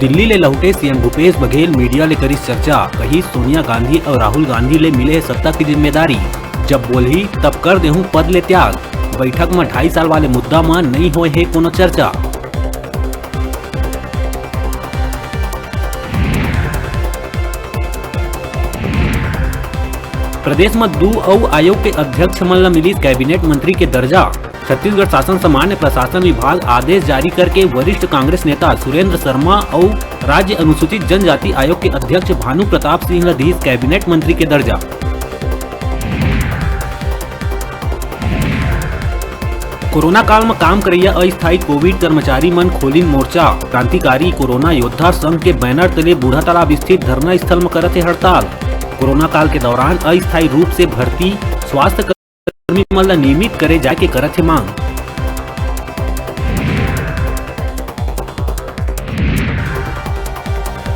दिल्ली ले लौटे CM Bhupesh Baghel media ले करी चर्चा, कही सोनिया गांधी और राहुल गांधी ले मिले है सत्ता की जिम्मेदारी। जब बोली तब कर देहूं पद ले त्याग। बैठक में 2.5 साल वाले मुद्दा में नहीं होए है कोनो चर्चा। प्रदेश में 2 आयोग के अध्यक्ष मन ला मिली कैबिनेट मंत्री के दर्जा। छत्तीसगढ़ शासन सामान्य प्रशासन विभाग आदेश जारी करके वरिष्ठ कांग्रेस नेता सुरेंद्र शर्मा और राज्य अनुसूचित जनजाति आयोग के अध्यक्ष भानु प्रताप सिंह ला दीस कैबिनेट मंत्री के दर्जा। कोरोना काल में काम करैया अस्थायी कोविड कर्मचारी मन खोलिन मोर्चा। क्रांतिकारी कोरोना योद्धा संघ के बैनर तले बूढ़ा तालाब स्थित धरना स्थल में करत है हड़ताल। कोरोना काल के दौरान अस्थायी रूप से भर्ती स्वास्थ्य कर्मी मन ला नियमित करे जाए के करत है मांग।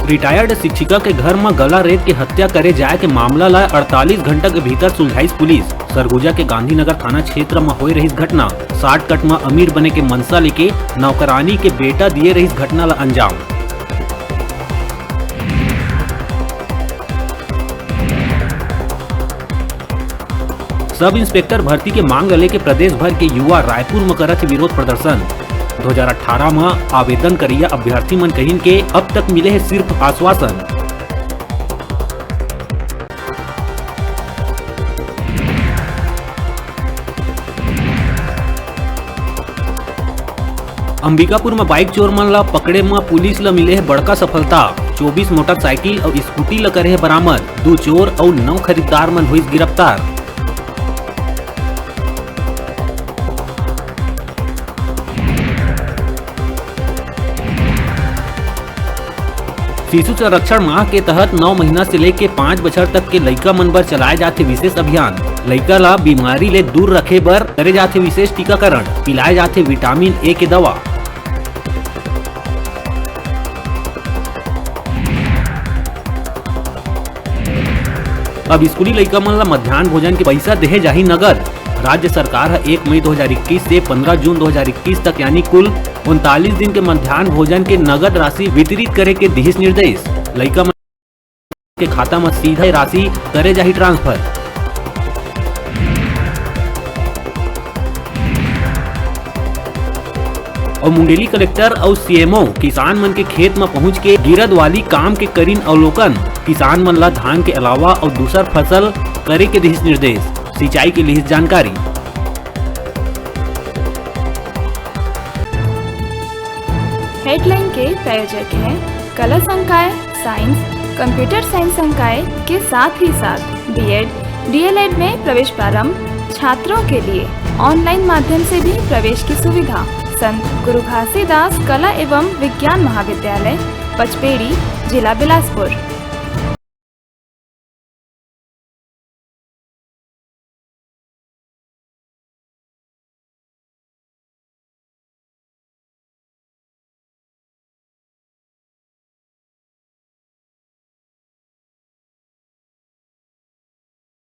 रिटायर्ड शिक्षिका के घर में गला रेत के हत्या करे जाए के मामला ला 48 घंटा के भीतर सुलझाई पुलिस। सरगुजा के गांधीनगर थाना क्षेत्र में हो रही घटना। शॉर्टकट में अमीर बने के मनसा लेके नौकरानी के बेटा दिए रही घटना ला अंजाम। सब इंस्पेक्टर भर्ती के मांग लेके प्रदेश भर के युवा रायपुर में करत विरोध प्रदर्शन। 2018 में आवेदन करिया अभ्यर्थी मन कहिन के अब तक मिले है सिर्फ आश्वासन। अंबिकापुर में बाइक चोर मन ला पकड़े में पुलिस ला मिले है बड़का सफलता। 24 मोटरसाइकिल और स्कूटी ला करे है बरामद। 2 चोर और 9 खरीदार मन हुई गिरफ्तार। शिशु संरक्षण माह के तहत 9 महीना से लेके 5 बछर तक के लइका मन बर चलाए जाथे विशेष अभियान। लइका ला बीमारी ले दूर रखे बर करे जाथे विशेष टीकाकरण। पिलाए जाथे विटामिन ए के दवा। अब स्कूली लइका मन ला मध्याह्न भोजन के पैसा देहे जाही नगद। राज्य सरकार है 1 मई 2021 से 15 जून 2021 तक यानी कुल 39 दिन के मध्याह्न भोजन के नगद राशि वितरित करे के दिश निर्देश। लइका मन के खाता में सीधा राशि करे जाही ट्रांसफर। और मुंडेली कलेक्टर और सीएमओ किसान मन के खेत में पहुंच के गिरद वाली काम के करीन अवलोकन। किसान मन ला धान के अलावा और दूसर फसल करे के दिश निर्देश। सिंचाई के लिए जानकारी। हेडलाइन के प्रायोजक हैं कला संकाय, साइंस, कंप्यूटर साइंस संकाय के साथ ही साथ बीएड, डीएलएड में प्रवेश प्रारंभ। छात्रों के लिए ऑनलाइन माध्यम से भी प्रवेश की सुविधा। संत गुरु घासीदास कला एवं विज्ञान महाविद्यालय, पचपेड़ी, जिला बिलासपुर।